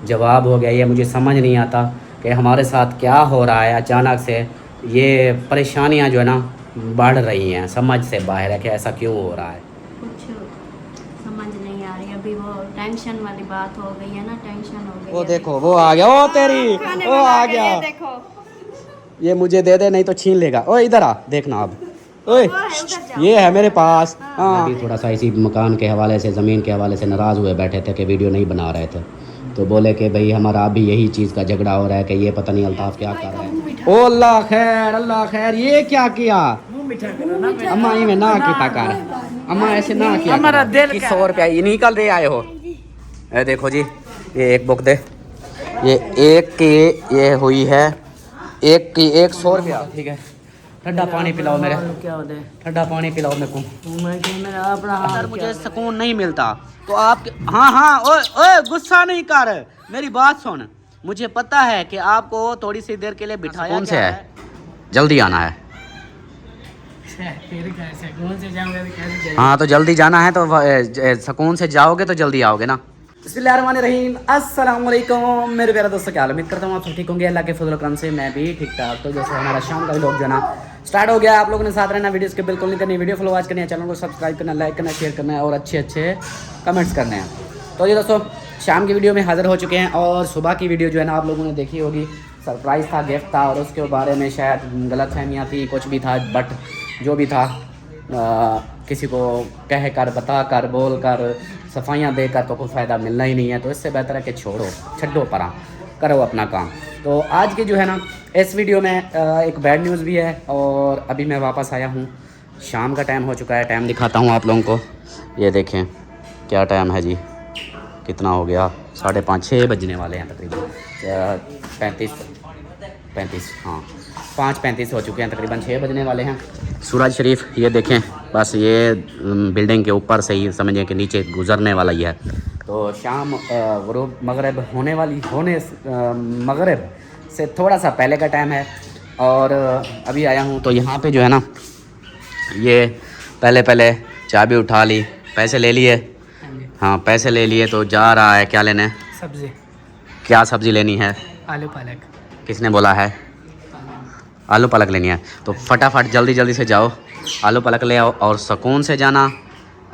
जवाब हो गया। ये मुझे समझ नहीं आता कि हमारे साथ क्या हो रहा है। अचानक से ये परेशानियां जो है ना बढ़ रही हैं, समझ से बाहर है कि ऐसा क्यों हो रहा है। कुछ समझ नहीं आ रही। अभी वो टेंशन वाली बात हो गई है ना, टेंशन हो गई वो है। देखो वो आ गया, ओ तेरी खाने वो बना आ के गया। ये देखो, ये मुझे दे दे नहीं तो छीन लेगा। ओ इधर आ, देखना अब। ओए वो है उधर जाओ। ये है मेरे पास। हाँ। अभी थोड़ा सा इसी मकान के हवाले से, ज़मीन के हवाले से नाराज़ हुए बैठे थे कि वीडियो नहीं बना रहे थे। तो बोले कि भाई हमारा अभी यही चीज़ का झगड़ा हो रहा है कि ये पता नहीं अल्ताफ़ क्या कर रहा है। ओ अल्लाह खैर, अल्लाह खैर, ये क्या किया अम्मा? ये में ना किता कर अम्मा, ऐसे ना किया हमारा करो। दिल 100 रुपया ये निकल दे आए हो। ये देखो जी, ये एक बुक दे, ये एक की ये हुई है, एक की 100 रुपया। ठीक है, ठंडा पानी पिलाओ मेरे, क्या होता है ठंडा पानी पिलाओ मेरे को। मेरा अपना अगर मुझे सुकून नहीं मिलता तो आप, हाँ हाँ, ओए ओए गुस्सा नहीं कर, मेरी बात सुन। मुझे पता है कि आपको थोड़ी सी देर के लिए बिठाया कौन से है, जल्दी आना है। कौन से जाऊंगा तो कैसे जाऊंगा? हाँ तो जल्दी जाना है तो सुकून से जाओगे तो जल्दी आओगे ना। बिस्मिल्लाहिर्रहमानिर्रहीम, अस्सलाम वालेकुम मेरे प्यारे दोस्तों, क्या हाल है? उम्मीद करता हूँ आप सब ठीक होंगे। अल्लाह के फजल करम से मैं भी ठीक ठाक। तो जैसे हमारा शाम का व्लॉग जो ना स्टार्ट हो गया, आप लोगों ने साथ रहना, वीडियो के बिल्कुल नहीं करनी, वीडियो फॉलो आज करनी है, चैनल को सब्सक्राइब करना, लाइक करना, शेयर करना है और अच्छे अच्छे कमेंट्स करने हैं। तो ये दोस्तों शाम की वीडियो में हाजिर हो चुके हैं और सुबह की वीडियो जो है ना आप लोगों ने देखी होगी। सरप्राइज़ था, गिफ्ट था और उसके बारे में शायद गलतफहमियाँ थी, कुछ भी था, बट जो भी था किसी को कह कर, बता कर, बोल कर, सफाइयाँ देकर तो कोई फ़ायदा मिलना ही नहीं है। तो इससे बेहतर है कि छोड़ो, छड्डो परा, करो अपना काम। तो आज की जो है ना इस वीडियो में एक बैड न्यूज़ भी है और अभी मैं वापस आया हूँ। शाम का टाइम हो चुका है, टाइम दिखाता हूँ आप लोगों को। ये देखें क्या टाइम है जी, कितना हो गया, 5:30 6 बजने वाले हैं तकरीबन, 35 हाँ 5:35 हो चुके हैं, तकरीबन 6 बजने वाले हैं। सूरज शरीफ ये देखें, बस ये बिल्डिंग के ऊपर से ही समझें कि नीचे गुजरने वाला ही है। तो शाम गुरूब मगरिब होने वाली, मगरिब से थोड़ा सा पहले का टाइम है और अभी आया हूँ। तो यहाँ पे जो है ना ये पहले चाबी उठा ली, पैसे ले लिए, हाँ पैसे ले लिए, तो जा रहा है क्या लेने? सब्जी। क्या सब्ज़ी लेनी है? आलू पालक। किसने बोला है? आलू पालक लेनी है तो फटाफट जल्दी से जाओ, आलू पालक ले आओ और सुकून से जाना,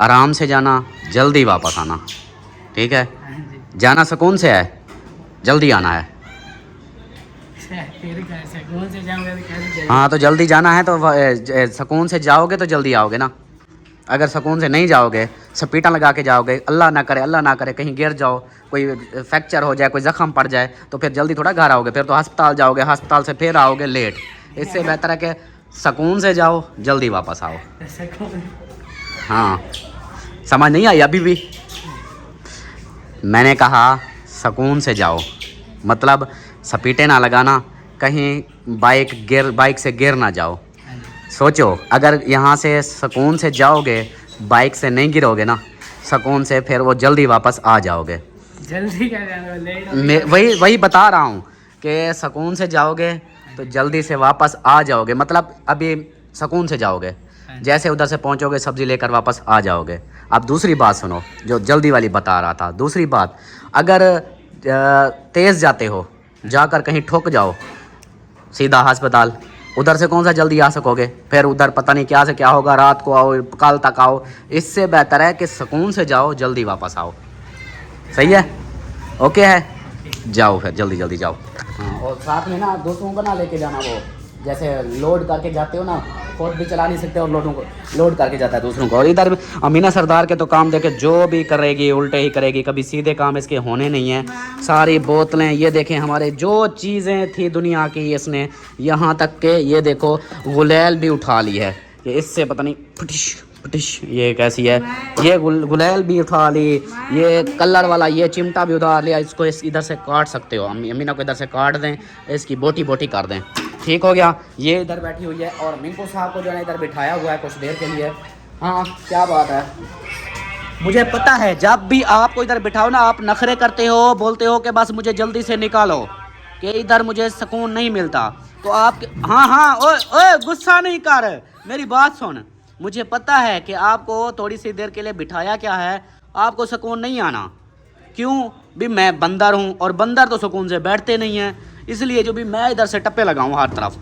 आराम से जाना, जल्दी वापस आना, ठीक है? जाना सुकून से है, जल्दी आना है। कौन से जाऊंगा तो कैसे जाऊंगा? हाँ तो जल्दी जाना है तो सुकून से जाओगे तो जल्दी आओगे ना। अगर सुकून से नहीं जाओगे, सपीटा लगा के जाओगे, अल्लाह ना करे कहीं गिर जाओ, कोई फ्रैक्चर हो जाए, कोई ज़ख़म पड़ जाए, तो फिर जल्दी थोड़ा घर आओगे, फिर तो अस्पताल जाओगे, अस्पताल से फिर आओगे लेट। इससे बेहतर है कि सुकून से जाओ, जल्दी वापस आओ। हाँ समझ नहीं आई अभी भी? मैंने कहा सुकून से जाओ, मतलब सपीटे ना लगाना, कहीं बाइक से गिर ना जाओ। सोचो अगर यहाँ से सुकून से जाओगे, बाइक से नहीं गिरोगे ना सुकून से, फिर वो जल्दी वापस आ जाओगे। जल्दी क्या जाऊंगा, लेट मैं वही बता रहा हूँ कि सुकून से जाओगे तो जल्दी से वापस आ जाओगे, मतलब अभी सुकून से जाओगे, जैसे उधर से पहुँचोगे सब्ज़ी लेकर वापस आ जाओगे। अब दूसरी बात सुनो, जो जल्दी वाली बता रहा था। दूसरी बात, अगर तेज़ जाते हो, जाकर कहीं ठुक जाओ, सीधा अस्पताल, उधर से कौन सा जल्दी आ सकोगे? फिर उधर पता नहीं क्या से क्या होगा, रात को आओ, कल तक आओ। इससे बेहतर है कि सुकून से जाओ, जल्दी वापस आओ। सही है? ओके है? जाओ फिर जल्दी जाओ। हाँ और साथ में ना दोस्तों को ना लेके जाना, वो जैसे लोड करके जाते हो ना, खुद भी चला नहीं सकते और लोड करके जाता है दूसरों को। और इधर अमीना सरदार के तो काम देखे, जो भी करेगी उल्टे ही करेगी, कभी सीधे काम इसके होने नहीं है। सारी बोतलें ये देखें, हमारे जो चीज़ें थी दुनिया की, इसने यहाँ तक के ये देखो गुलेल भी उठा ली है कि इससे पता नहीं फटिश ये कैसी है, ये गुलेल भी उठा ली, ये कलर वाला ये चिमटा भी उतार लिया। इसको इधर से काट सकते हो, अमीना को इधर से काट दें, इसकी बोटी कर दें, ठीक हो गया। ये इधर बैठी हुई है और मिंकू साहब को जो है इधर बिठाया हुआ है कुछ देर के लिए। हाँ क्या बात है, मुझे पता है जब भी आपको इधर बिठाओ ना, आप नखरे करते हो, बोलते हो कि बस मुझे जल्दी से निकालो, कि इधर मुझे सुकून नहीं मिलता। तो आप हाँ ओए गुस्सा नहीं कर, मेरी बात सुन। मुझे पता है कि आपको थोड़ी सी देर के लिए बिठाया क्या है, आपको सुकून नहीं आना, क्यों भी मैं बंदर हूँ और बंदर तो सुकून से बैठते नहीं हैं, इसलिए जो भी मैं इधर से टप्पे लगाऊँ हर तरफ।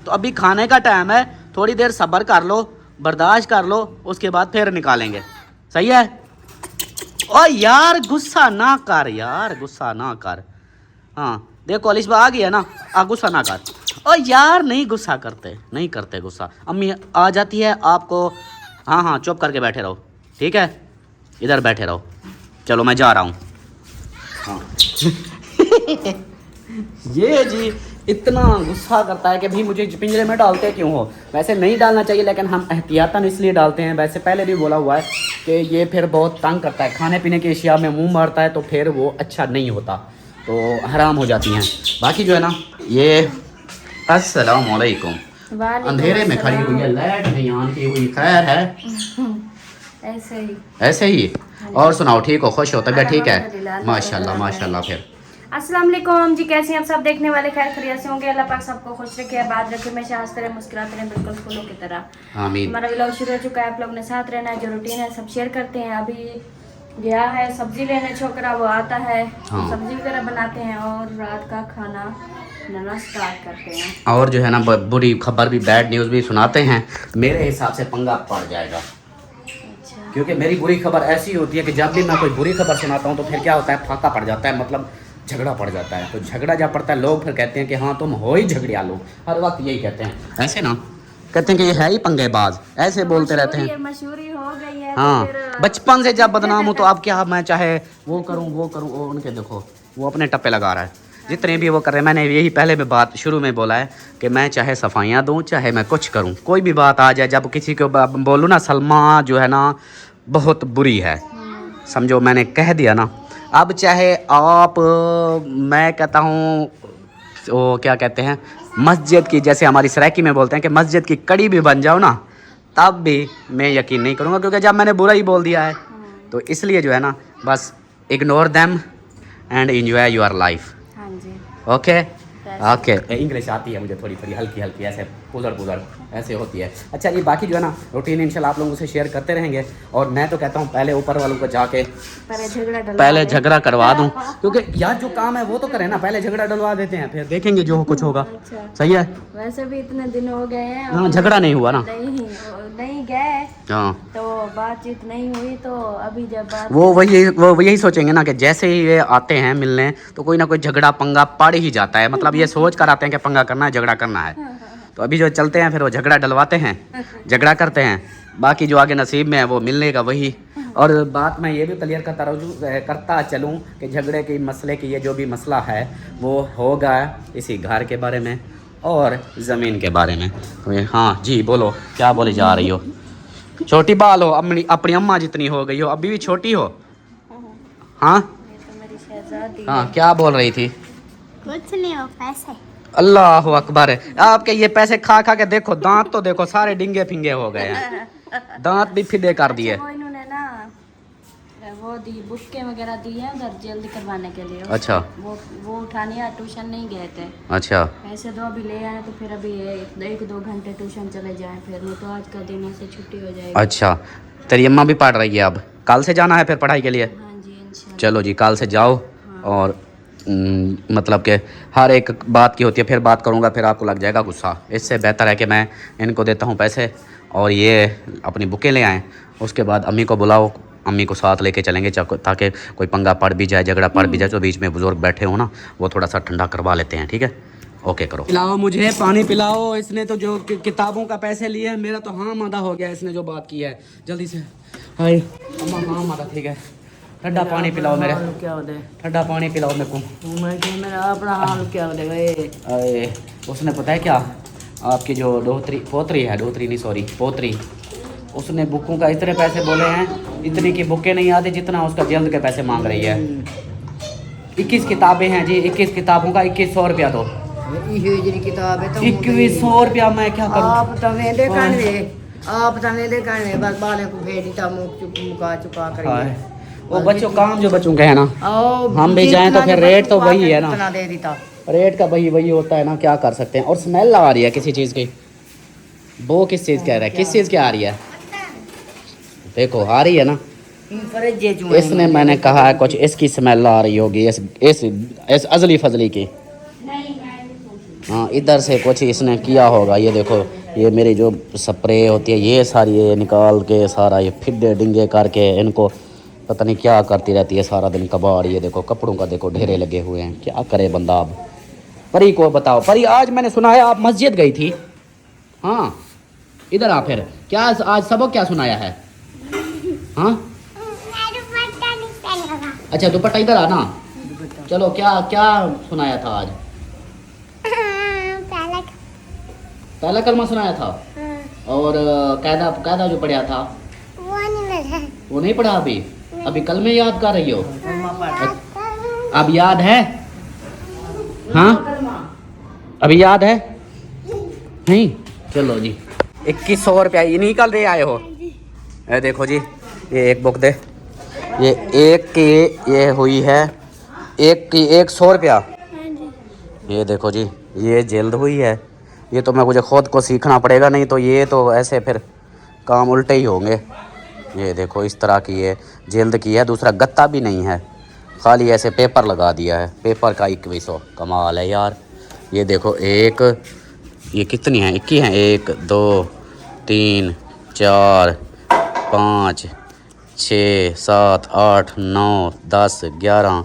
तो अभी खाने का टाइम है, थोड़ी देर सब्र कर लो, बर्दाश्त कर लो, उसके बाद फिर निकालेंगे। सही है? ओ यार गुस्सा ना कर यार, गुस्सा ना कर। हाँ देखो अलिशबा आ गई है ना, गुस्सा ना कर। ओ यार नहीं गुस्सा करते, नहीं करते गुस्सा। अम्मी आ जाती है आपको। हाँ हाँ चुप करके बैठे रहो, ठीक है? इधर बैठे रहो। चलो मैं जा रहा हूँ। हाँ ये जी इतना गुस्सा करता है कि भी मुझे पिंजरे में डालते क्यों हो। वैसे नहीं डालना चाहिए, लेकिन हम एहतियातन इसलिए डालते हैं। वैसे पहले भी बोला हुआ है कि ये फिर बहुत तंग करता है, खाने पीने की अशिया में मुंह मारता है तो फिर वो अच्छा नहीं होता, तो हराम हो जाती हैं। बाकी जो है ना ये अस्सलाम वालेकुम। अंधेरे में खड़ी हुई है, लाइट नहीं ऑन की हुई, खैर है ऐसे ही। और सुनाओ, ठीक हो, खुश हो, तबीयत ठीक है? माशाल्लाह माशाल्लाह। फिर अस्सलाम वालेकुम जी, कैसे हैं आप सब? देखने वाले खैर खैरियत से होंगे। अल्लाह पाक सबको खुश रखे, आबाद रखे, हमेशा हंसते रहे, मुस्कुराते रहे, बिल्कुल फूलों की तरह। आमीन। हमारा व्लॉग शुरू हो चुका है, आप लोग ने साथ रहना है, जो रूटीन है सब शेयर करते हैं। अभी गया है सब्जी लेने छोकरा, वो आता है हाँ। सब्जी वगैरह बनाते हैं और रात का खाना बनाना स्टार्ट करते हैं। और जो है ना बुरी खबर भी, बैड न्यूज़ भी सुनाते हैं। मेरे हिसाब से पंगा पड़ जाएगा, अच्छा। क्योंकि मेरी बुरी खबर ऐसी होती है कि जब भी मैं कोई बुरी खबर सुनाता हूँ तो फिर क्या होता है, फाका पड़ जाता है, मतलब झगड़ा पड़ जाता है। तो झगड़ा जब पड़ता है लोग फिर कहते हैं कि हाँ तुम हो ही झगड़ियालू, हर वक्त यही कहते हैं। ऐसे ना कहते हैं कि ये है ही पंगेबाज, ऐसे बोलते रहते हैं। मशहूरी हो गई है। हाँ तो फिर बचपन से जब बदनाम हूँ तो अब क्या, मैं चाहे वो करूँ वो करूँ, वो उनके देखो वो अपने टप्पे लगा रहा है। जितने भी वो कर रहे हैं, मैंने यही पहले भी बात शुरू में बोला है कि मैं चाहे सफाइयाँ दूँ, चाहे मैं कुछ करूँ, कोई भी बात आ जाए, जब किसी को बोलूँ ना सलमा जो है ना बहुत बुरी है, समझो मैंने कह दिया ना, अब चाहे आप मैं कहता हूँ वो क्या कहते हैं मस्जिद की, जैसे हमारी सराइकी में बोलते हैं कि मस्जिद की कड़ी भी बन जाओ ना, तब भी मैं यकीन नहीं करूँगा, क्योंकि जब मैंने बुरा ही बोल दिया है। तो इसलिए जो है ना बस ignore them and enjoy your life. हाँ जी। Okay okay. इंग्लिश आती है मुझे थोड़ी थोड़ी हल्की हल्की, ऐसे पुदड़ पुदड़ ऐसे होती है। अच्छा जी, बाकी जो है ना रूटीन इंशाल्लाह आप लोगों से शेयर करते रहेंगे। और मैं तो कहता हूँ पहले ऊपर वालों को जाके पहले झगड़ा करवा दूँ, क्योंकि यार जो काम है वो तो करें ना, पहले झगड़ा डलवा देते हैं, फिर देखेंगे जो कुछ होगा। अच्छा। सही है? वैसे भी इतने दिन हो गए हैं, हाँ झगड़ा नहीं हुआ ना, नहीं गए हाँ तो बातचीत नहीं हुई, तो अभी जब बात वो यही सोचेंगे ना कि जैसे ही ये आते हैं मिलने तो कोई ना कोई झगड़ा पंगा पड़ ही जाता है, मतलब ये सोच कर आते हैं कि पंगा करना है, झगड़ा करना है। तो अभी जो चलते हैं फिर वो झगड़ा डलवाते हैं, झगड़ा करते हैं। बाकी जो आगे नसीब में है वो मिलने का वही। और बात मैं ये भी क्लियर करता चलूँ कि झगड़े की मसले की ये जो भी मसला है वो होगा इसी घर के बारे में और ज़मीन के बारे में। तो ये हाँ जी बोलो, क्या बोले जा रही हो? छोटी बाल हो, अपनी अम्मा जितनी हो गई हो, अभी भी छोटी हो। हाँ ये तो मेरी शहजादी हाँ क्या बोल रही थी? कुछ नहीं हो पैसे। अल्लाह अकबर है। आपके ये पैसे खा खा के देखो, दांत तो देखो सारे डिंगे फिंगे हो गए हैं, दांत भी फिदे कर दिए। वो इन्होंने ना वो दी बुक्के वगैरह दी है उधर जल्द करवाने के लिए। अच्छा। वो उठाने या ट्यूशन नहीं गए थे। अच्छा ऐसे तो अभी ले आए, तो फिर अभी 1-2 घंटे ट्यूशन चले जाएं, फिर नहीं तो आज का दिन ऐसे छुट्टी हो जाएगी। अच्छा, तेरी अम्मा भी पढ़ रही है, अब कल से जाना है फिर पढ़ाई के लिए? हाँ जी इंशाल्लाह। चलो जी कल से जाओ। हाँ। और मतलब कि हर एक बात की होती है, फिर बात करूँगा फिर आपको लग जाएगा गुस्सा। इससे बेहतर है कि मैं इनको देता हूँ पैसे और ये अपनी बुकें ले आएँ, उसके बाद अम्मी को बुलाओ, अम्मी को साथ लेके चलेंगे ताकि कोई पंगा पड़ भी जाए, झगड़ा पड़ भी जाए, तो बीच में बुजुर्ग बैठे हो ना वो थोड़ा सा ठंडा करवा लेते हैं। ठीक है, ओके करो। पिलाओ मुझे, पानी पिलाओ। इसने तो जो किताबों का पैसे लिए हैं, मेरा तो हाँ मादा हो गया इसने जो बात की है। जल्दी से हाय अम्मा, हाँ मादा ठीक है। ठंडा पानी पिलाओ मेरे, क्या हो गया? ठंडा पानी पिलाओ मेरे को। मेरा अपना हाल क्या हो गया? अरे उसने पता है क्या, आपकी जो पोतरी है, पोतरी, उसने बुकों का इतने पैसे बोले हैं, इतनी की बुकें नहीं आती जितना उसका जल्द के पैसे मांग रही है। 21 किताबें हैं जी, 21 किताबों का 2100 रुपया दो। किताब है तो 2100 रुपया मैं क्या करूँ? आप तो मेरे कान बस बाले को भेजी था मुका चुका कर। हाय वो बच्चों काम जो बच्चों के है ना, हम भी जाएं तो फिर रेट तो वही है ना, दे देता रेट का वही होता है ना, क्या कर सकते हैं। और स्मेल आ रही है किसी चीज़ की, वो किस चीज़ कह रहा है, किस चीज़ की आ रही है? देखो आ रही है ना, फ्रिज जो इसने मैंने कहा है कुछ इसकी स्मेल आ रही होगी इस अजली फजली की। हाँ इधर से कुछ इसने किया होगा। ये देखो ये मेरी जो स्प्रे होती है ये सारी ये निकाल के सारा ये फिड्डे डिंगे करके इनको पता नहीं क्या करती रहती है सारा दिन कबाड़। ये देखो कपड़ों का देखो ढेरे लगे हुए हैं, क्या करे बंदा। अब परी को बताओ, परी आज मैंने सुना है आप मस्जिद गई थी। हाँ इधर आ फिर, क्या आज सबक क्या सुनाया है? हाँ अच्छा दुपट्टा इधर आना। चलो क्या क्या सुनाया था आज? पहला कलमा सुनाया था। और कायदा कायदा जो पढ़ा था वो नहीं पढ़ा अभी? अभी कल में याद कर रही हो? अब याद है? हाँ अभी याद है नहीं? चलो जी 2100 रुपया इन्हीं कल दे आए हो। ये देखो जी ये एक बुक दे, ये एक की ये हुई है एक की 100 रुपया। ये देखो जी ये जल्द हुई है। ये तो मैं मुझे खुद को सीखना पड़ेगा, नहीं तो ये तो ऐसे फिर काम उल्टे ही होंगे। ये देखो इस तरह की ये जल्द की है, दूसरा गत्ता भी नहीं है, खाली ऐसे पेपर लगा दिया है। पेपर का 2100, कमाल है यार। ये देखो एक ये कितनी है? 21 हैं। 1 2 3 4 5 6 7 8 9 10 11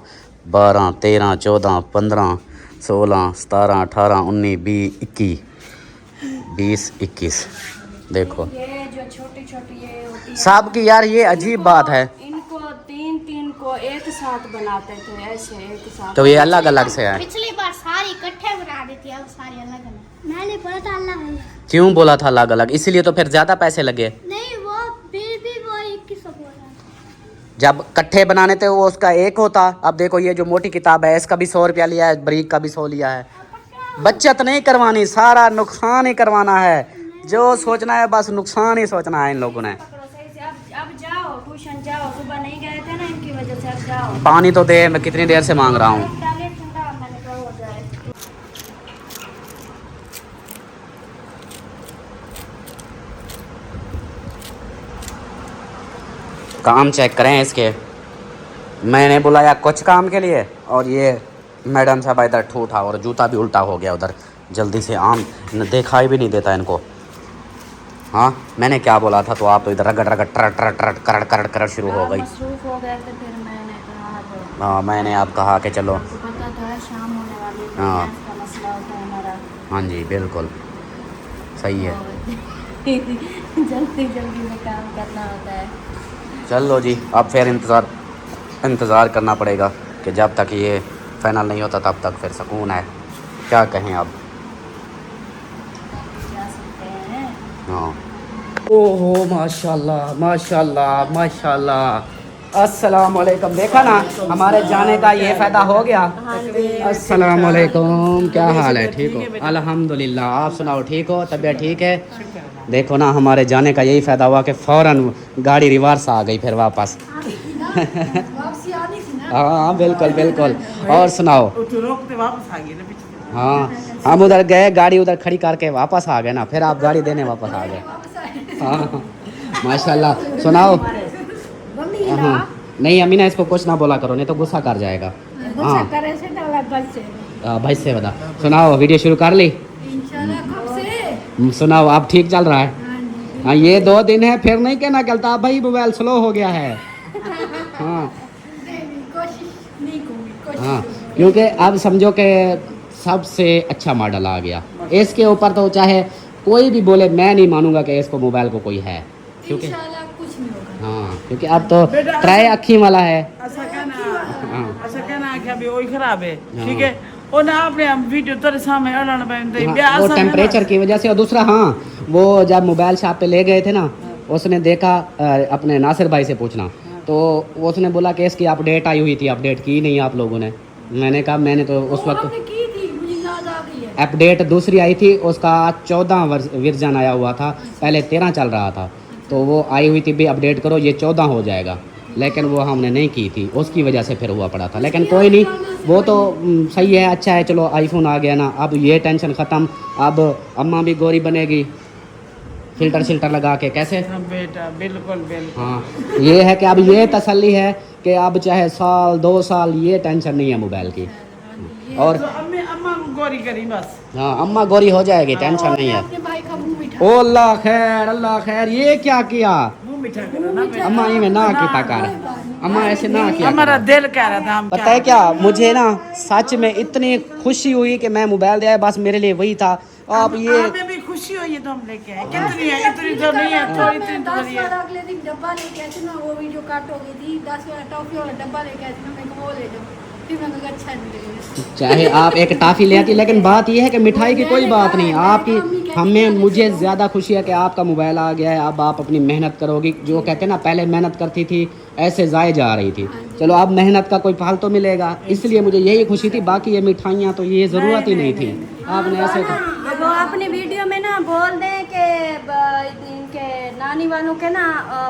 12 13 14 15 16 17 18 19 20 21 21 देखो ये जो छोटी छोटी ये होती है साहब की यार ये अजीब बात है। इनको तीन तीन को एक साथ बनाते थे, ऐसे एक साथ। तो ये अलग अलग से है। पिछली बार सारी इकट्ठे बना देती है, अब सारी अलग अलग। मैंने बोला था अलग अलग। क्यों बोला था अलग अलग? इसीलिए तो फिर ज्यादा पैसे लगे। नहीं वो फिर भी वो 2100 बोला। जब कट्ठे बनाने थे वो उसका एक होता। अब देखो ये जो मोटी किताब है इसका भी 100 रुपया लिया है, बरीक का भी 100 लिया है। बचत नहीं करवानी, सारा नुकसान ही करवाना है। जो सोचना है बस नुकसान ही सोचना है इन लोगों ने। अब जाओ ट्यूशन जाओ, सुबह नहीं गए थे ना इनकी वजह से। अब जाओ पानी तो दे, मैं कितनी देर से मांग रहा हूँ। डालिए ठंडा, मैंने कहा हो जाए। काम चेक करें इसके। मैंने बुलाया कुछ काम के लिए और ये मैडम साहब इधर ठूठा और जूता भी उल्टा हो गया उधर। जल्दी से आम दिखाई भी नहीं देता इनको। हाँ मैंने क्या बोला था तो आप तो इधर रगड़ रगड़ ट्रट ट्रट ट्रट करड़ करड़ करड़ शुरू हो गई। मसरूफ हो गए थे, फिर मैंने कहा तो हाँ मैंने आप कहा कि चलो। आपको पता था शाम होने वाली है, हाँ। गैस का मसला होता है हमारा। हाँ जी बिल्कुल सही है। जल्दी जल्दी में काम करना होता है। चलो जी अब फिर इंतज़ार करना पड़ेगा कि जब तक ये फाइनल नहीं होता तब तक फिर सुकून है। क्या कहें अब। जा सकते हैं। हाँ ओहो माशाल्लाह माशाल्लाह माशाल्लाह। अस्सलाम वालेकुम। देखा ना हमारे जाने का ये फ़ायदा हो गया। अस्सलाम वालेकुम, क्या हाल है? ठीक हो? अल्हम्दुलिल्लाह। आप सुनाओ ठीक हो? तबीयत ठीक है? देखो ना हमारे जाने का यही फ़ायदा हुआ कि फ़ौरन गाड़ी रिवर्स आ गई फिर वापस। हाँ बिल्कुल बिल्कुल। और सुनाओ। हाँ हम उधर गए, गाड़ी उधर खड़ी करके वापस आ गए ना, फिर आप गाड़ी देने वापस आ गए। हाँ माशाल्लाह। सुनाओ। हाँ नहीं अमीना इसको कुछ ना बोला करो नहीं तो गुस्सा कर जाएगा। हाँ भाई से बता। सुनाओ वीडियो शुरू कर ली? सुनाओ आप ठीक चल रहा है? हाँ ये 2 दिन है फिर नहीं कहना चलता भाई मोबाइल स्लो हो गया है। हाँ हाँ क्योंकि अब समझो कि सबसे अच्छा मॉडल आ गया। इसके ऊपर तो चाहे कोई भी बोले मैं नहीं मानूंगा कि इसको मोबाइल को कोई है, क्योंकि हाँ क्योंकि अब तो ट्राई अखी वाला है। खराब है ठीक है और ना आपने वीडियो तेरे सामने अड़न बनते हाँ, वो टेम्परेचर की वजह से। और दूसरा हाँ वो जब मोबाइल शॉप पे ले गए थे ना उसने देखा अपने नासिर भाई से पूछना तो उसने बोला कि इसकी अपडेट आई हुई थी, अपडेट की नहीं आप लोगों ने। मैंने कहा मैंने तो उस वक्त अपडेट दूसरी आई थी, उसका 14 वर्जन आया हुआ था, पहले 13 चल रहा था तो वो आई हुई थी भी अपडेट करो ये 14 हो जाएगा, लेकिन वो हमने नहीं की थी, उसकी वजह से फिर हुआ पड़ा था। लेकिन कोई नहीं वो तो सही है, अच्छा है। चलो आईफोन आ गया ना, अब ये टेंशन ख़त्म। अब अम्मा भी गोरी बनेगी, फिल्टर शिल्टर लगा के, कैसे? हाँ बेटा, बिल्कुल बिल्कुल। हाँ, ये है कि अब ये तसल्ली है कि अब चाहे साल 2 साल ये टेंशन नहीं है मोबाइल की। और तो अम्मा को गोरी करी बस। हाँ, अम्मा गोरी हो जाएगी, टेंशन नहीं है। अपने भाई का मुंह मिठा। ओ अल्लाह खैर, ये क्या किया मुंह मीठा करो ना बेटा। अम्मा? ये में ना किता कर, अम्मा ऐसे ना किया हमारा करो। दिल कह रहा था हम पता है क्या, मुझे ना सच में इतनी खुशी हुई कि मैं मोबाइल दिया, बस मेरे लिए वही था। आप ये हमें भी खुशी हुई है तो हम लेके आए। कितनी है? इतनी तो नहीं है, थोड़ी इतनी तो 10 नहीं है। वाला अगले दिन डब्बा लेके आए थे ना, वो वीडियो काट हो गई थी। 10 वाला टॉफी वाला डब्बा लेके आए थे ना, मैं वो ले जाऊँ। फिर मैंने कहा अच्छा नहीं लगेगा। चाहे आप एक टाफी ले आती, लेकिन बात यह है कि मिठाई की कोई बात नहीं आपकी। हमें मुझे ज़्यादा खुशी है कि आपका मोबाइल आ गया है। अब आप अपनी मेहनत करोगी, जो कहते हैं ना पहले मेहनत करती थी ऐसे ज़ाय जा रही थी। चलो अब मेहनत का कोई फल तो मिलेगा, इसलिए मुझे यही खुशी थी। बाकी ये मिठाइयाँ तो ये ज़रूरत ही नहीं थी, आपने ऐसे तो। वो अपनी वीडियो में ना बोल दें कि इनके नानी वालों के ना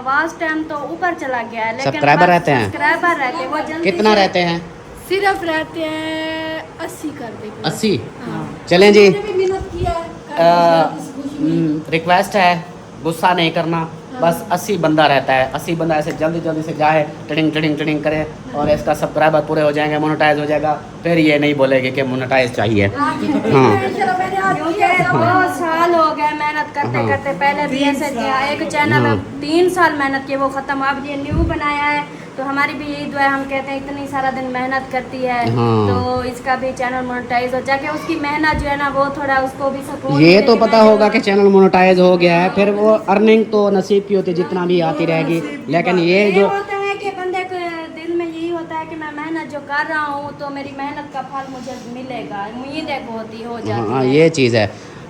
वास्ट टाइम तो ऊपर चला गया है, लेकिन सब्सक्राइबर रहते हैं? सब्सक्राइबर रहते हैं, वो जल्दी कितना से- रहते हैं? सिर्फ रहते हैं 80 कर देंगे। 80? चलें जी, मैंने भी मेहनत किया है। रिक्वेस्ट है, गुस्सा नहीं करना। बस 80 बंदा रहता है, 80 बंदा ऐसे जल्दी जल्दी से जाए, टडिंग टडिंग टडिंग करे और इसका सब्सक्राइबर पूरे हो जाएंगे, मोनेटाइज हो जाएगा। फिर ये नहीं बोलेगे कि मोनेटाइज चाहिए। हाँ, चलो मैंने आज किया है। बहुत साल हो गए मेहनत करते हाँ। करते। पहले भी ऐसे एक चैनल में 3 साल मेहनत की, वो खत्म। अब ये न्यू बनाया है, तो हमारी भी यही दुआ है। हम कहते हैं इतनी सारा दिन मेहनत करती है, हाँ। तो इसका भी चैनल मोनेटाइज हो जाके उसकी मेहनत जो है ना वो थोड़ा उसको भी सपोर्ट। ये तो पता होगा कि चैनल मोनेटाइज हो गया है, फिर वो अर्निंग तो नसीब की होती है, जितना भी आती रहेगी। लेकिन ये जो होता है कि बंदे के दिल में यही होता है कि मैं मेहनत जो कर रहा हूँ तो मेरी मेहनत का फल मुझे मिलेगा, उम्मीद है हो जाती हाँ, है। ये चीज़ है।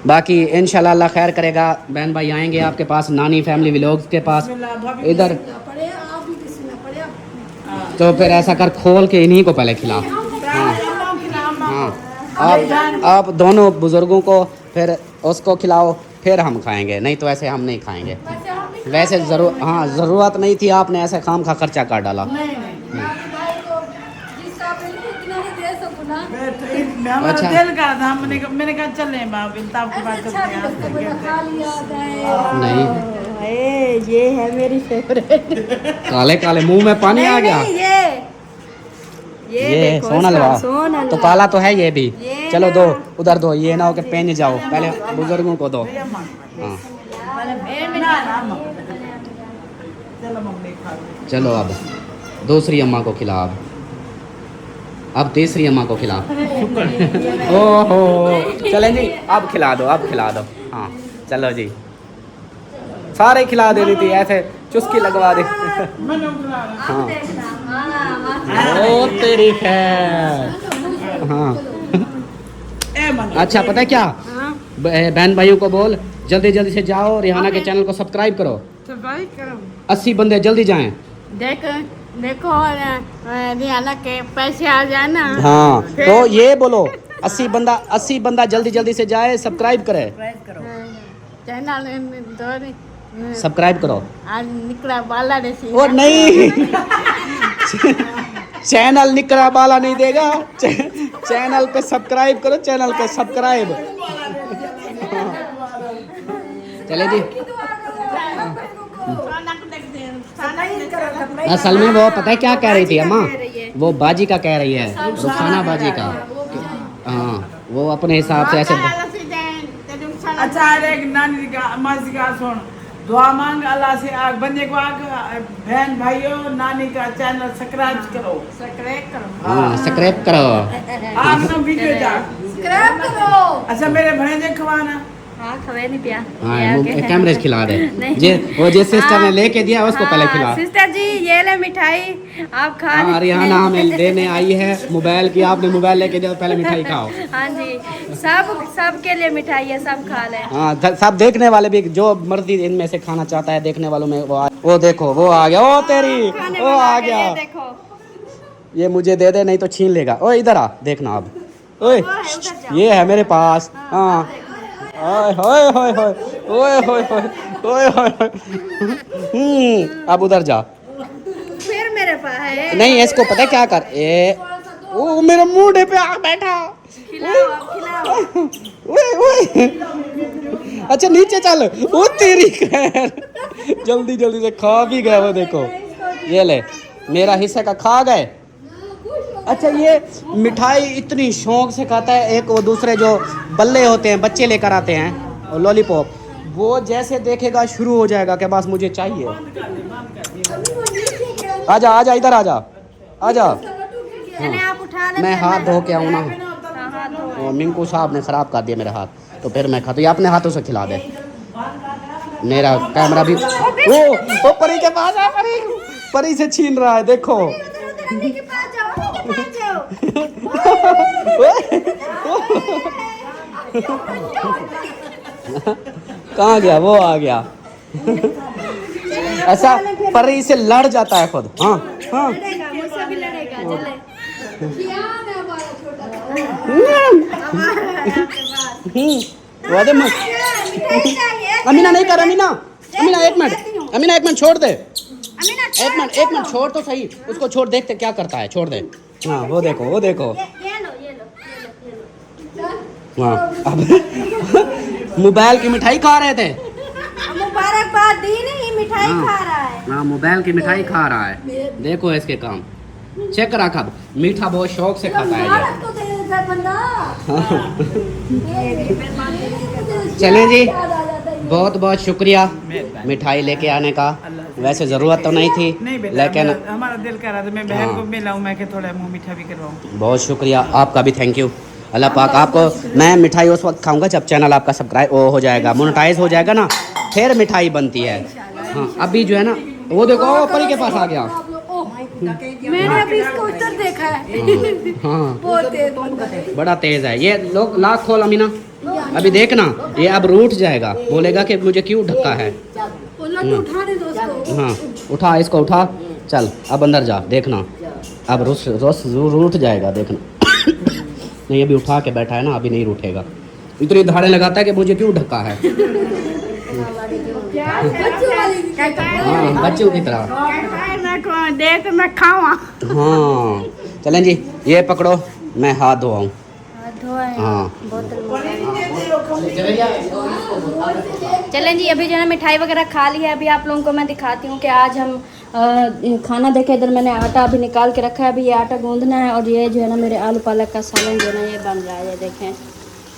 बाकी इंशाल्लाह अल्लाह खैर करेगा। बहन भाई आएंगे आपके पास, नानी फैमिली व्लॉग्स के पास इधर। पड़े आप भी किसी ना पड़े आप। तो फिर ऐसा कर, खोल के इन्हीं को पहले खिला। हाँ हाँ, आप दोनों बुज़ुर्गों को फिर उसको खिलाओ, फिर हम खाएंगे, नहीं तो ऐसे हम नहीं खाएंगे। वैसे ज़रूरत नहीं थी, आपने ऐसे खाम खा खर्चा कर डाला। भाई को जिस आप इतना ही दे सको ना। हमारा अच्छा। दिल कर रहा था, मैंने कहा चले बाबा आपकी बात अच्छा भी लगता है, बड़ा खा लिया जाए। नहीं, ये है मेरी फेवरेट। काले काले मुंह में पानी आ गया। ये ये देखो सोना इसका, लगा सोना तो लगा। काला तो है ये भी। ये चलो ना। दो, उधर दो, ये ना हो कि पेन जाओ, पहले बुजुर्गों को दो। हाँ, चलो मम्मी खा लो। चलो अब दूसरी अम्मा को खिला, अब तीसरी अम्मा को खिला। ओहो, चलें जी, अब खिला दो, अब खिला दो। हाँ चलो जी, सारे खिला देनी थी, ऐसे चुस्की लगवा दे। हाँ, ओ तेरी खैर। हाँ, अच्छा पता है क्या, बहन भाइयों को बोल जल्दी जल्दी से जाओ, रिहाना के चैनल को सब्सक्राइब करो। 80 बंदे जल्दी जाएं। देखो रियाना के पैसे आ जाए ना। हाँ, तो ये बोलो 80 बंदा जल्दी जल्दी से जाए, सब्सक्राइब करे, चैनल सब्सक्राइब करो। आज निकला बाला ने और नहीं, चैनल निकरा वाला नहीं देगा, चैनल पे सब्सक्राइब करो, चैनल पे सब्सक्राइब। चले जी, असल में वो पता है क्या कह रही थी अम्मा, वो बाजी का कह रही है, रुखसाना बाजी का। हाँ, वो अपने हिसाब से ऐसे। अच्छा एक नानी का अम्मा जी का सुन, दुआ मांग अल्लाह से, आग बंदे को आग, बहन भाइयों नानी का चैनल सब्सक्राइब करो। हाँ, सब्सक्राइब करो। आप सब वीडियो जा। सब्सक्राइब करो। अच्छा मेरे भैंजे खवाना। हाँ खवे नहीं पिया। हाँ, ये आगे है। कैमरे से खिला दे। नहीं। वो जिस सिस्टर ने लेके दिया उसको पहले खिला। सिस्टर जी ये ले मिठाई, आप खा हाँ, रिहाना हमें देने आई है मोबाइल की, आपने मोबाइल लेके दिया, पहले मिठाई खाओ। हाँ जी, सब के लिए मिठाई है, सब खा ले। हाँ, सब देखने वाले भी, जो मर्जी इनमें से खाना चाहता है देखने वालों में, वो देखो वो आ गया, ओ तेरी, वो आ गया। ये देखो, ये मुझे दे दे नहीं तो छीन लेगा। ओ इधर आ, देखना अब। ओए, ये है मेरे पास। हाँ, ओए होए होए होए ओए होए होए ओए होए होए। अब उधर जा। फिर मेरे पास है। नहीं, इसको पता है क्या कर, ओ मेरे मुंह पे आ बैठा। खिलाओ, आप खिलाओ। ओए ओए अच्छा नीचे चल, वो तेरी खैर, जल्दी जल्दी से खा भी गए वो, देखो ये ले मेरा हिस्से का खा गए। अच्छा ये मिठाई इतनी शौक से खाता है, एक वो दूसरे जो बल्ले होते हैं बच्चे लेकर आते हैं और लॉलीपॉप, वो जैसे देखेगा शुरू हो जाएगा कि बस मुझे चाहिए। आजा आजा इधर आजा आजा। चले आप उठा ले, मैं हाथ धो के आऊँ ना, हाथ धो। वो मिंकू साहब ने खराब कर दिया मेरे हाथ, तो फिर मैं खाता, ये अपने हाथों से खिला दे। मेरा कैमरा भी ओ परी के पास आ, परी से छीन रहा है, देखो के पास जाओ, के पास जाओ। कहाँ गया वो, आ गया। ऐसा परी से लड़ जाता है खुद। हाँ हाँ लड़ेगा, मुझसे भी लड़ेगा, चले। वादे मत। मिठाई चाहिए। अमीना नहीं कर, अमीना अमीना एक मिनट, अमीना एक मिनट छोड़ दे, अमीना एक मिनट छोड़ तो सही उसको, छोड़, देखते क्या करता है, छोड़ दे। हाँ वो देखो वो देखो। ये लो, ये लो, ये लो। हाँ अब मोबाइल की मिठाई खा रहे थे। मुबारकबाद दी नहीं, मिठाई खा रहा है। हाँ मोबाइल की मिठाई खा रहा है, देखो इसके काम, चेक करा खा, मीठा बहुत शौक से खाता है ये। चलें जी, बहुत बहुत शुक्रिया मिठाई लेके आने का, वैसे ज़रूरत तो नहीं थी नहीं बेटा, लेकिन हमारा दिल कर रहा था, मैं बहन को मिलाऊं, मैं के थोड़ा मुंह मीठा भी करवाऊं। बहुत शुक्रिया आपका भी, थैंक यू। अल्लाह पाक आपको, मैं मिठाई उस वक्त खाऊंगा जब चैनल आपका सब्सक्राइब हो जाएगा, मोनेटाइज हो जाएगा ना, फिर मिठाई बनती है। हाँ अभी जो है ना, वो देखो परी के पास आ गया। मैंने अभी इसका उत्तर देखा है। हाँ बहुत तेज बंदा है। बड़ा तेज है ये, लोग लाख खोल अमीना, अभी देखना ये अब रूठ जाएगा, बोलेगा कि मुझे क्यों ढका है। वो लड्डू उठाने दो उसको। हाँ उठा, इसको उठा, चल अब अंदर जा, देखना अब रूठ जाएगा, देखना। नहीं अभी उठा के बैठा है ना, अभी नहीं रूठेगा, इतनी धाड़े लगाता है कि मुझे क्यों ढका है। बच्चों वाली हाँ बच्चों की तरह। देख मैं खावा। हाँ चलें जी, ये पकड़ो, मैं हाथ धोआऊँ। हाँ चलें जी, अभी जो है ना मिठाई वगैरह खा ली है। अभी आप लोगों को मैं दिखाती हूँ कि आज हम खाना देखे, इधर मैंने आटा अभी निकाल के रखा है, अभी ये आटा गूंदना है, और ये जो है ना मेरे आलू पालक का सालन जो है ना ये बन रहा है, ये देखें।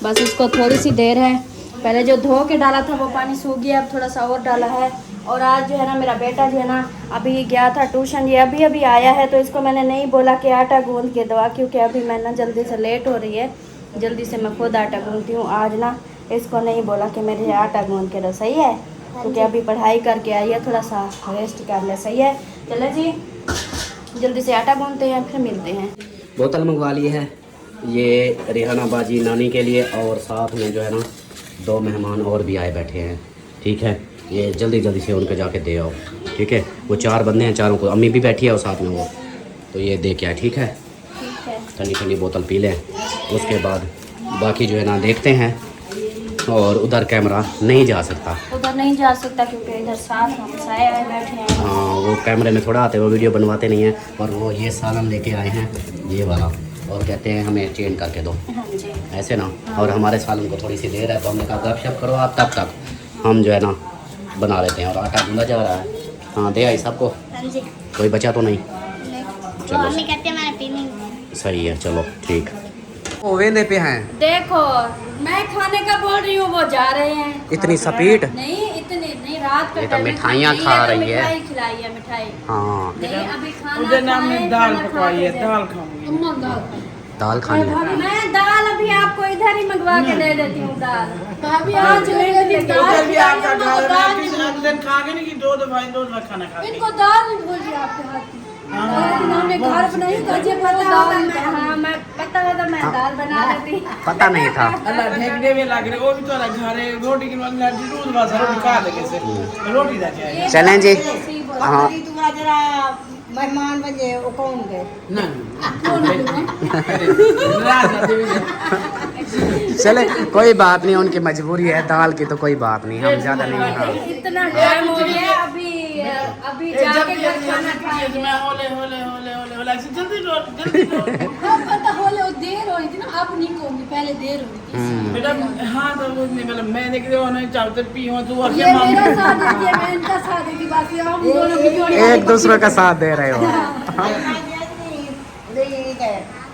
बस इसको थोड़ी सी देर है, पहले जो धो के डाला था वो पानी सूख गया, अब थोड़ा सा और डाला है। और आज जो है ना मेरा बेटा जो है ना अभी गया था ट्यूशन, ये अभी अभी आया है, तो इसको मैंने नहीं बोला कि आटा गूंद के दो, क्योंकि अभी मैं ना जल्दी से लेट हो रही है, जल्दी से मैं खुद आटा गूंदती हूँ। आज ना इसको नहीं बोला कि मेरे आटा गूंद के दो, सही है, क्योंकि अभी पढ़ाई करके आई है, थोड़ा सा रेस्ट कर ले, सही है। चलो जी जल्दी से आटा गूंदते हैं, फिर मिलते हैं। बोतल मंगवा ली है ये रिहाना बाजी नानी के लिए, और साथ में जो है ना 2 मेहमान और भी आए बैठे हैं, ठीक है, ये जल्दी जल्दी से उनके जाके दे आओ, ठीक है। वो 4 बंदे हैं, चारों को, अम्मी भी बैठी है और साथ में वो, तो ये दे के आए, ठीक है। ठंडी ठंडी बोतल पी लें, उसके बाद बाकी जो है ना देखते हैं। और उधर कैमरा नहीं जा सकता, उधर नहीं जा सकता क्योंकि इधर साथ हमसाए आए बैठे हैं। हाँ वो कैमरे में थोड़ा आते, वो वीडियो बनवाते नहीं हैं। और वो ये सालन लेके आए हैं ये वाला, और कहते हैं हमें चेंज करके दो, हाँ जी। ऐसे ना। और हमारे सालन को थोड़ी सी देर है, तो हमने कहा गपशप करो आप, तब तक हम जो है ना बना लेते हैं। और आटा गूंदा जा रहा है। हाँ दे आई सबको, कोई बचा तो नहीं, चलो सही है, चलो ठीक। वो वेंदे पे हैं, देखो मैं खाने का बोल रही हूँ, वो जा रहे हैं। इतनी स्पीड, नहीं इतने नहीं, रात का ये तो टाइम है, मिठाइयाँ खाई खा है, तो रही है। मिठाई खिलाई है, मिठाई हाँ नहीं अभी खाना उधर नाम खाए, ने दाल खाना पकवाई है, खा के दाल खाऊंगी। दाल खानी है। मैं दाल अभी आपको इधर ही मंगवा के दे देती हूँ, दाल भाभी आज ले लेती तो दाल कल भी आपका खिलाइए, घर हमको दाल में किसी नहीं दिन खागे नहीं कि 2 दफा खाना खा इनको दाल नहीं बोल रही आपके हाथ की। लेकिन हमने घर बनाई तो मुझे पता होता मैं हाँ मैं पता है, तो मैं दाल बना देती। पता नहीं था। अल्लाह ढेक देवे लाग रे, वो भी तोरा घरे रोटी की वाला दूध वाला रोटी खा ले कैसे रोटी दा के चलें जी। हाँ तू जरा मेहमान बजे वो कौन गए ना रात देवी चले, कोई बात नहीं, उनकी मजबूरी है, दाल की तो कोई बात नहीं, हम ज़्यादा नहीं। हाँ इतना टाइम हो गया, अभी जाके घर खाना खाएंगे। मैं होले होले होले होले होले जल्दी रोटी अब पता होले वो देर हो रही थी ना, अब नहीं कहूंगी, पहले पहले देर हुई थी। बेटा हाँ तो वो नहीं मतलब मैंने कि नहीं चाहते पी हो तू ये मेरा साथ देती है, मैं इनका साथ देती, बाकी हम दोनों की जोड़ी एक दूसरे का साथ दे रहे हो।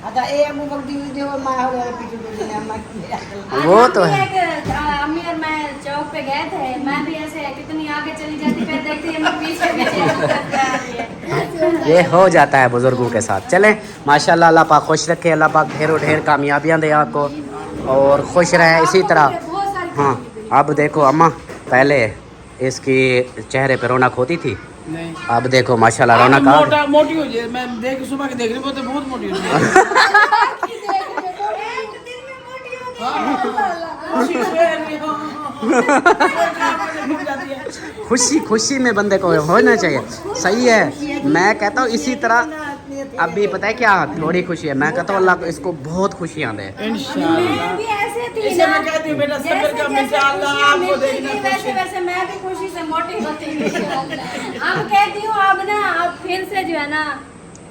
आता ए अम्मू बगदी जो मां हो गया पीछे पीछे अम्मा की वो तो है। अम्मी और मैं चौक पे गए थे, मैं भी ऐसे कितनी आगे चली जाती, फिर देखती अम्मी पीछे पीछे। ये हो जाता है बुजुर्गों के साथ। चलें माशाल्लाह, अल्लाह पाक खुश रखे, अल्लाह पाक ढेरों ढेर कामयाबियाँ दे आपको और खुश रहें इसी तरह। हाँ अब देखो अम्मा, पहले इसकी चेहरे पे रौनक होती थी, नहीं अब देखो माशाल्लाह रौनक आ गई। मोटा मोटी हो जाए। मैं देख सुबह के देख रही हूँ तो बहुत मोटी हो गई। खुशी खुशी में बंदे को होना चाहिए, सही है। मैं कहता हूँ इसी तरह अभी पता है क्या थोड़ी खुशी है, मैं कहता हूँ अल्लाह को इसको बहुत खुशियाँ दे। इंशाल्लाह भी ऐसे थी इसे ना, मैं कहती हूँ बेटा सब्र का इंशाल्लाह आपको देखना वैसे वैसे मैं भी खुशी से मोटी होती हूँ। अब कहती हूँ अब ना, अब फिर से जो है ना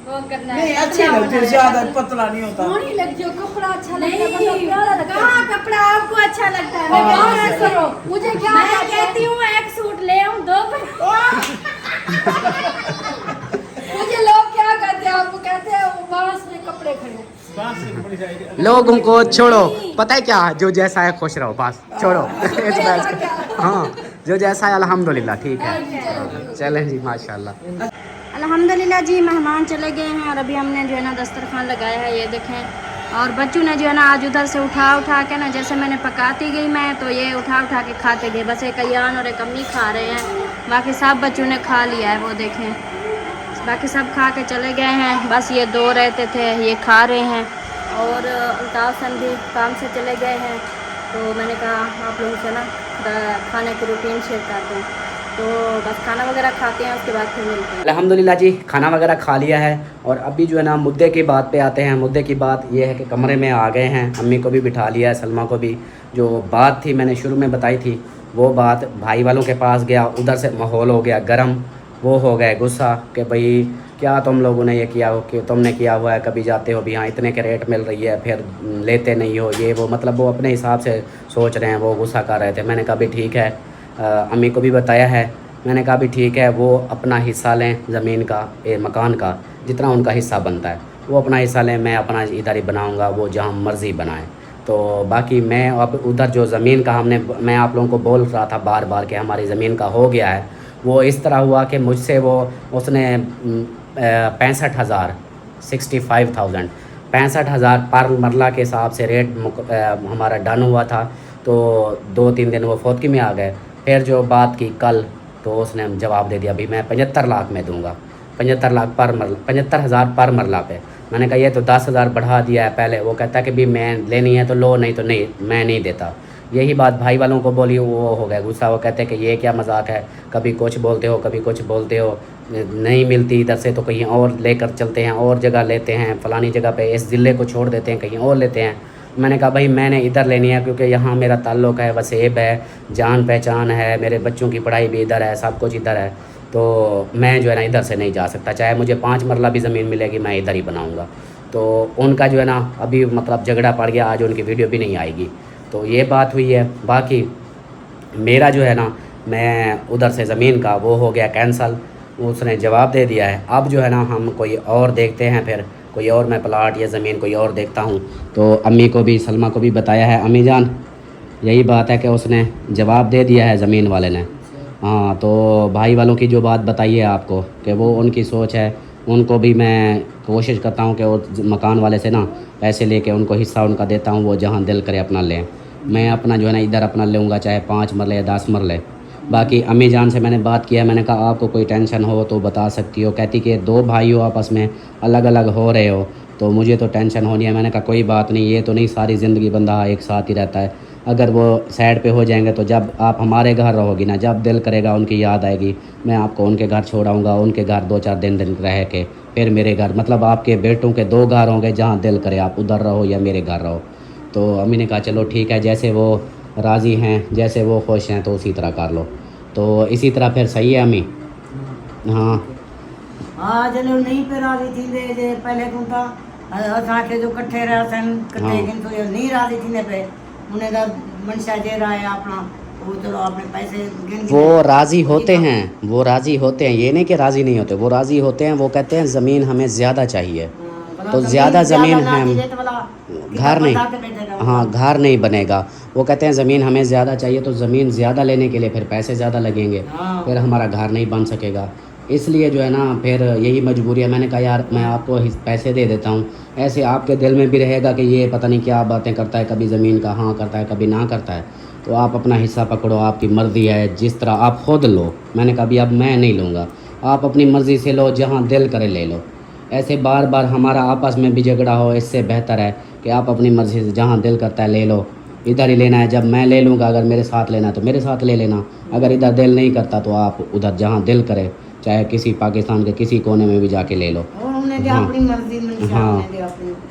वो करना है। नहीं अच्छी लगती है, ज्यादा पतला नहीं होता। सोहनी लगती हो, कपड़ा अच्छा लगता है, नहीं, मतलब प्यारा लगता है। कहाँ कपड़ा आपको अच्छा लगता है? हाँ, मैं हाँ, क्या हाँ। करो, मुझे क्या मैं लगता है? कहती हूँ एक सूट ले आऊँ, दो मुझे लोग क्या कहते हैं, आपको कहते हैं वो बांस में कपड़े खड़े। लोगों को छोड़ो, पता है क्या, जो जैसा है खुश रहो, बस छोड़ो इस बात को। हाँ जो जैसा है अल्हम्दुलिल्लाह ठीक है। चलें जी माशाल्लाह। अल्हम्दुलिल्लाह जी, मेहमान चले गए हैं और अभी हमने जो है ना दस्तरखान लगाया है, ये देखें। और बच्चों ने जो है ना आज उधर से उठा के ना, जैसे मैंने पकाती गई मैं, तो ये उठा के खाते गए। बस एक अयान और एक अम्मी खा रहे हैं, बाकी सब बच्चों ने खा लिया है, वो देखें बाकी सब खा के चले गए हैं। बस ये दो रहते थे, ये खा रहे हैं। और अल्ताफ़ सन भी काम से चले गए हैं, तो मैंने कहा आप लोगों से ना खाने की रूटीन शेयर करते हैं। तो बस खाना वगैरह खाते हैं, उसके बाद फिर मिलते हैं। अल्हम्दुलिल्लाह जी खाना वगैरह खा लिया है और अभी जो है ना मुद्दे की बात पे आते हैं। मुद्दे की बात ये है कि कमरे में आ गए हैं, अम्मी को भी बिठा लिया है, सलमा को भी। जो बात थी मैंने शुरू में बताई थी, वो बात भाई वालों के पास गया, उधर से माहौल हो गया गर्म, वो हो गए गुस्सा कि भाई क्या तुम लोगों ने ये किया हो, कि तुमने किया हुआ है, कभी जाते हो भी हाँ इतने के रेट मिल रही है फिर लेते नहीं हो, ये वो मतलब वो अपने हिसाब से सोच रहे हैं, वो गुस्सा कर रहे थे। मैंने कहा भी ठीक है, अम्मी को भी बताया है, मैंने कहा भी ठीक है वो अपना हिस्सा लें ज़मीन का, मकान का, जितना उनका हिस्सा बनता है वो अपना हिस्सा लें, मैं अपना इधर ही बनाऊँगा, वो जहाँ मर्ज़ी बनाएं। तो बाकी मैं अब उधर जो ज़मीन का मैं आप लोगों को बोल रहा था बार बार कि हमारी ज़मीन का हो गया है, वो इस तरह हुआ कि मुझसे उसने 65,000 65,000 पर मरला के हिसाब से रेट हमारा डन हुआ था। तो 2-3 दिन वो फौतगी में आ गए। फिर जो बात की कल, तो उसने जवाब दे दिया भी मैं 75 लाख में दूंगा, 75,000 पर मरला पे। मैंने कहा ये तो 10,000 बढ़ा दिया है पहले। वो कहता है कि भी मैं लेनी है तो लो, नहीं तो नहीं, मैं नहीं देता। यही बात भाई वालों को बोली, वो हो गया गुस्सा। वो कहते हैं कि ये क्या मजाक है, कभी कुछ बोलते हो कभी कुछ बोलते हो, नहीं मिलती इधर से तो कहीं और लेकर चलते हैं, और जगह लेते हैं, फ़लानी जगह पे इस ज़िले को छोड़ देते हैं, कहीं और लेते हैं। मैंने कहा भाई मैंने इधर लेनी है क्योंकि यहाँ मेरा ताल्लुक़ है, वसेब है, जान पहचान है, मेरे बच्चों की पढ़ाई भी इधर है, सब कुछ इधर है। तो मैं जो है ना इधर से नहीं जा सकता, चाहे मुझे 5 मरला भी ज़मीन मिलेगी मैं इधर ही बनाऊँगा। तो उनका जो है ना अभी मतलब झगड़ा पड़ गया, आज उनकी वीडियो भी नहीं आएगी। तो ये बात हुई है। बाकी मेरा जो है ना, मैं उधर से ज़मीन का वो हो गया कैंसल, उसने जवाब दे दिया है। अब जो है ना हम कोई और देखते हैं, फिर कोई और मैं प्लाट या ज़मीन कोई और देखता हूँ। तो अम्मी को भी सलमा को भी बताया है, अम्मी जान यही बात है कि उसने जवाब दे दिया है ज़मीन वाले ने। हाँ तो भाई वालों की जो बात बताई है आपको कि वो उनकी सोच है, उनको भी मैं कोशिश करता हूँ कि वो मकान वाले से ना पैसे लेके उनको हिस्सा उनका देता हूँ, वो जहाँ दिल करे अपना लें। मैं अपना जो है ना इधर अपना लूँगा, चाहे 5 मरले या 10 मरले। बाकी अम्मी जान से मैंने बात किया, मैंने कहा आपको कोई टेंशन हो तो बता सकती हो। कहती कि 2 भाई हो आपस में अलग अलग हो रहे हो तो मुझे तो टेंशन होनी है। मैंने कहा कोई बात नहीं, ये तो नहीं सारी ज़िंदगी बंदा एक साथ ही रहता है। अगर वो साइड पे हो जाएंगे तो जब आप हमारे घर रहोगी ना, जब दिल करेगा उनकी याद आएगी, मैं आपको उनके घर छोड़ाऊँगा, उनके घर 2-4 दिन रह के फिर मेरे घर, मतलब आपके बेटों के 2 घर होंगे, जहाँ दिल करे आप उधर रहो या मेरे घर रहो। तो अम्मी ने कहा चलो ठीक है, जैसे वो राज़ी हैं, जैसे वो खुश हैं तो उसी तरह कर लो। तो इसी तरह फिर सही है अम्मी? हाँ हाँ चलो नहीं पे राजी थी दे पहले को था असांखे जो कट्ठे रहसन कट्ठे हाँ। किन तो ये नहीं राजी थी पे उन्हें दा मनशा जे रहा है अपना वो चलो अपने पैसे गिन वो राज़ी होते हैं, वो राज़ी होते हैं, ये नहीं कि राज़ी नहीं होते, वो राज़ी होते हैं। वो कहते हैं ज़मीन हमें ज़्यादा चाहिए, तो ज़्यादा ज़मीन है, घर नहीं, हाँ घर नहीं बनेगा। वो कहते हैं ज़मीन हमें ज़्यादा चाहिए, तो ज़मीन ज़्यादा लेने के लिए फिर पैसे ज़्यादा लगेंगे, फिर हमारा घर नहीं बन सकेगा। इसलिए जो है ना फिर यही मजबूरी है। मैंने कहा यार मैं आपको पैसे दे देता हूँ, ऐसे आपके दिल में भी रहेगा कि ये पता नहीं क्या बातें करता है, कभी ज़मीन का हाँ करता है, कभी ना करता है। तो आप अपना हिस्सा पकड़ो, आपकी मर्ज़ी है, जिस तरह आप खुद लो। मैंने कहा अभी अब मैं नहीं लूँगा, आप अपनी मर्ज़ी से लो, जहाँ दिल करे ले लो। ऐसे बार बार हमारा आपस में भी झगड़ा हो, इससे बेहतर है कि आप अपनी मर्ज़ी से जहाँ दिल करता है ले लो। इधर ही लेना है, जब मैं ले लूँगा, अगर मेरे साथ लेना है तो मेरे साथ ले लेना, अगर इधर दिल नहीं करता तो आप उधर जहाँ दिल करे, चाहे किसी पाकिस्तान के किसी कोने में भी जाके ले लो। हाँ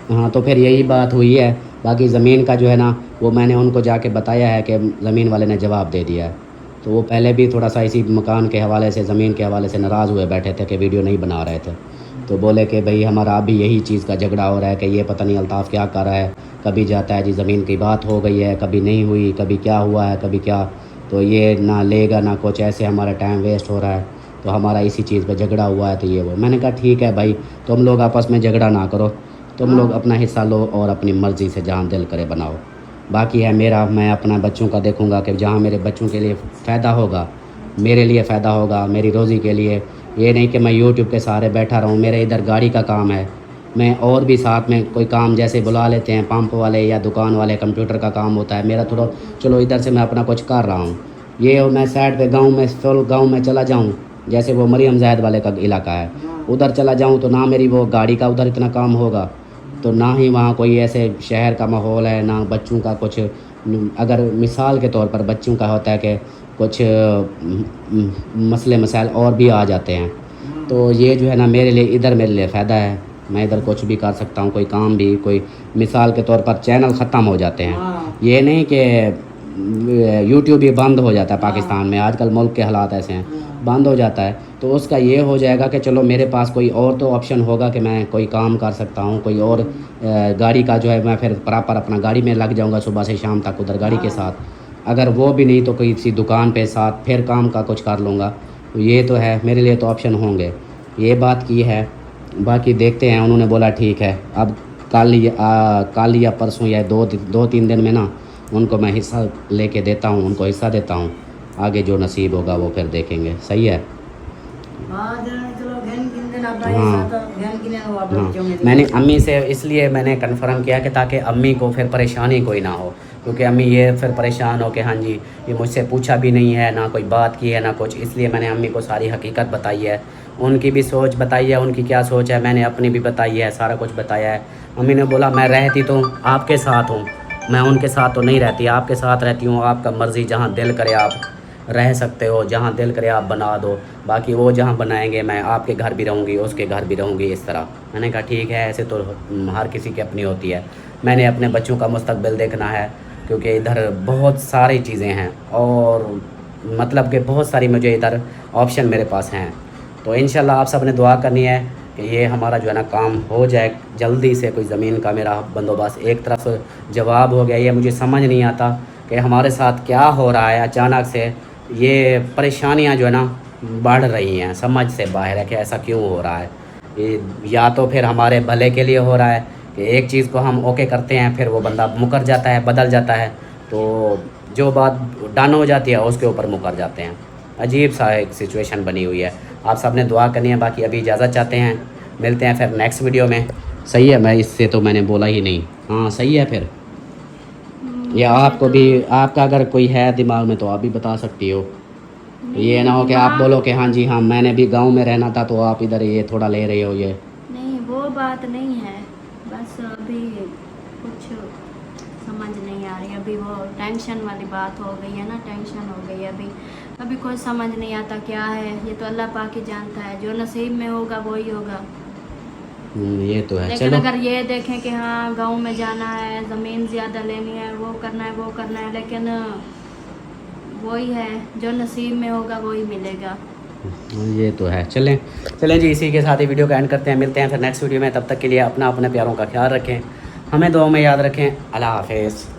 हाँ, तो फिर यही बात हुई है। बाकी ज़मीन का जो है ना वो मैंने उनको जाके बताया है कि ज़मीन वाले ने जवाब दे दिया है। तो वो पहले भी थोड़ा सा इसी मकान के हवाले से, ज़मीन के हवाले से नाराज़ हुए बैठे थे कि वीडियो नहीं बना रहे थे। तो बोले कि भाई हमारा अभी यही चीज़ का झगड़ा हो रहा है कि ये पता नहीं अल्ताफ़ क्या कर रहा है, कभी जाता है जी ज़मीन की बात हो गई है, कभी नहीं हुई, कभी क्या हुआ है, कभी क्या, तो ये ना लेगा ना कुछ, ऐसे हमारा टाइम वेस्ट हो रहा है। तो हमारा इसी चीज़ पे झगड़ा हुआ है, तो ये वो। मैंने कहा ठीक है भाई, तुम लोग आपस में झगड़ा ना करो, तुम लोग अपना हिस्सा लो और अपनी मर्ज़ी से जहाँ दिल करे बनाओ। बाकी है मेरा, मैं अपना बच्चों का देखूँगा कि जहाँ मेरे बच्चों के लिए फ़ायदा होगा, मेरे लिए फ़ायदा होगा, मेरी रोज़ी के लिए। ये नहीं कि मैं यूट्यूब के सहारे बैठा रहूँ। मेरे इधर गाड़ी का काम है, मैं और भी साथ में कोई काम जैसे बुला लेते हैं पंप वाले या दुकान वाले, कंप्यूटर का काम होता है मेरा थोड़ा, चलो इधर से मैं अपना कुछ कर रहा हूँ। ये मैं साइड पे गांव में, फुल गांव में चला जाऊँ, जैसे वो मरियम जैद वाले का इलाका है, उधर चला जाऊँ तो ना मेरी वो गाड़ी का उधर इतना काम होगा, तो ना ही वहाँ कोई ऐसे शहर का माहौल है, ना बच्चों का कुछ। अगर मिसाल के तौर पर बच्चों का होता है कि कुछ मसले मसाइल और भी आ जाते हैं, तो ये जो है ना मेरे लिए इधर मेरे लिए फ़ायदा है। मैं इधर कुछ भी कर सकता हूँ, कोई काम भी, कोई मिसाल के तौर पर चैनल ख़त्म हो जाते हैं, ये नहीं कि यूट्यूब भी बंद हो जाता है पाकिस्तान में, आजकल मुल्क के हालात ऐसे हैं, बंद हो जाता है, तो उसका ये हो जाएगा कि चलो मेरे पास कोई और तो ऑप्शन होगा कि मैं कोई काम कर सकता हूँ, कोई और गाड़ी का जो है मैं फिर प्रॉपर अपना गाड़ी में लग जाऊँगा सुबह से शाम तक उधर गाड़ी के साथ। अगर वो भी नहीं तो कोई किसी दुकान पे साथ फिर काम का कुछ कर लूँगा। तो ये तो है, मेरे लिए तो ऑप्शन होंगे, ये बात की है। बाकी देखते हैं, उन्होंने बोला ठीक है, अब कल या परसों या दो तीन दिन में ना उनको मैं हिस्सा लेके देता हूँ, उनको हिस्सा देता हूँ, आगे जो नसीब होगा वो फिर देखेंगे। सही है। मैंने अम्मी से इसलिए मैंने कन्फर्म किया कि ताकि अम्मी को फिर परेशानी कोई ना हो, क्योंकि अम्मी ये फिर परेशान हो कि हाँ जी ये मुझसे पूछा भी नहीं है, ना कोई बात की है ना कुछ। इसलिए मैंने अम्मी को सारी हकीकत बताई है, उनकी भी सोच बताई है, उनकी क्या सोच है मैंने अपनी भी बताई है, सारा कुछ बताया है। अम्मी ने बोला मैं रहती तो आपके साथ हूँ, मैं उनके साथ तो नहीं रहती, आपके साथ रहती हूँ, आपका मर्ज़ी, जहाँ दिल करे आप रह सकते हो, जहाँ दिल करे आप बना दो, बाकी वो जहाँ बनाएंगे मैं आपके घर भी रहूँगी, उसके घर भी रहूँगी, इस तरह। मैंने कहा ठीक है, ऐसे तो हर किसी की अपनी होती है। मैंने अपने बच्चों का मुस्तकबिल देखना है, क्योंकि इधर बहुत सारी चीज़ें हैं और मतलब कि बहुत सारी मुझे इधर ऑप्शन मेरे पास हैं। तो इंशाल्लाह आप सब ने दुआ करनी है कि ये हमारा जो है ना काम हो जाए जल्दी से। कोई ज़मीन का मेरा बंदोबस्त एक तरफ जवाब हो गया। ये मुझे समझ नहीं आता कि हमारे साथ क्या हो रहा है, अचानक से ये परेशानियां जो है ना बढ़ रही हैं, समझ से बाहर है कि ऐसा क्यों हो रहा है। ये या तो फिर हमारे भले के लिए हो रहा है कि एक चीज़ को हम ओके करते हैं, फिर वो बंदा मुकर जाता है, बदल जाता है, तो जो बात डन हो जाती है उसके ऊपर मुकर जाते हैं। अजीब सा एक सिचुएशन बनी हुई है। आप सब ने दुआ करनी है। बाकी अभी इजाज़त चाहते हैं, मिलते हैं फिर नेक्स्ट वीडियो में। सही है, मैं इससे तो मैंने बोला ही नहीं। हाँ सही है फिर, या आपको भी, आपका अगर कोई है दिमाग में तो आप भी बता सकती हो। ये ना हो कि आप बोलो कि हाँ जी हाँ मैंने भी गांव में रहना था तो आप इधर ये थोड़ा ले रहे हो। ये नहीं, वो बात नहीं है, बस अभी कुछ समझ नहीं आ रही। अभी वो टेंशन वाली बात हो गई है ना, टेंशन हो गई है अभी कुछ समझ नहीं आता क्या है। ये तो अल्लाह पाक ही जानता है, जो नसीब में होगा वही होगा। ये तो है। लेकिन चलो अगर ये देखें कि हाँ गांव में जाना है, ज़मीन ज़्यादा लेनी है, वो करना है, लेकिन वही है जो नसीब में होगा वही मिलेगा। ये तो है। चलें चलें जी, इसी के साथ ही वीडियो का एंड करते हैं। मिलते हैं फिर नेक्स्ट वीडियो में। तब तक के लिए अपना अपने प्यारों का ख्याल रखें, हमें दुआओं में याद रखें। अल्लाह हाफिज़।